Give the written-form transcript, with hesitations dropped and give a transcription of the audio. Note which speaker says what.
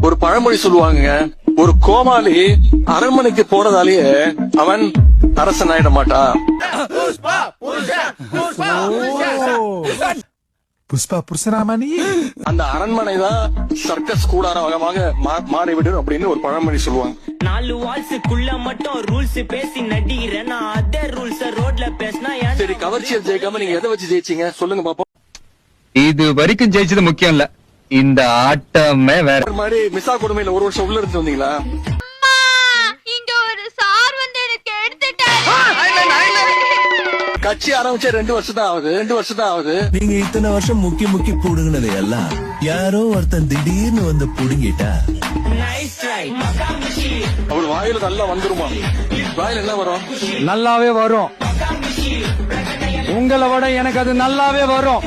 Speaker 1: ஒரு பழமொழி சொல்லுவாங்க, ஒரு கோமாளி அரண்மனைக்கு போறதாலேயே அவன் அரசன் ஆயிட மாட்டான்.
Speaker 2: புஷ்பா புருஷராமணி
Speaker 1: அந்த அரண்மனை தான் சர்க்கஸ் கூடாரமாக மாறிவிடும் அப்படின்னு ஒரு பழமொழி சொல்லுவாங்க.
Speaker 3: 4 வால்ஸுக்குள்ள மட்டும் ரூல்ஸ் பேசி நடிக்கிறேன், நான் அதே ரூல்ஸ் ரோட்ல பேசினா.
Speaker 1: சரி, கவர்ச்சியல் ஜெயிக்காம நீங்க எதை வச்சு ஜெயிச்சீங்க சொல்லுங்க பாப்போம்.
Speaker 4: இது வரைக்கும் ஜெயிச்சது முக்கியம் இல்ல, இந்த ஆட்டமே வேற.
Speaker 1: மாதிரி மிசா கொடுமையில 1 வருஷம் உள்ள இருந்து வந்தீங்களா?
Speaker 5: இங்க ஒரு சார் வந்து எனக்கு எடுத்துட்டாரு.
Speaker 1: கட்சி ஆரம்பிச்சே 2 வருஷம் தான் ஆகுது.
Speaker 2: நீங்க இத்தனை வருஷம் முக்கி புடுங்கினது எல்லாம் யாரோ ஒருத்தன் திடீர்னு வந்து புடுங்கிட்டா
Speaker 1: அவர் வாயில நல்லா வந்துருமா? வாயில என்ன வரும்?
Speaker 6: நல்லாவே வரும். உங்களை விட எனக்கு அது நல்லாவே வரும்.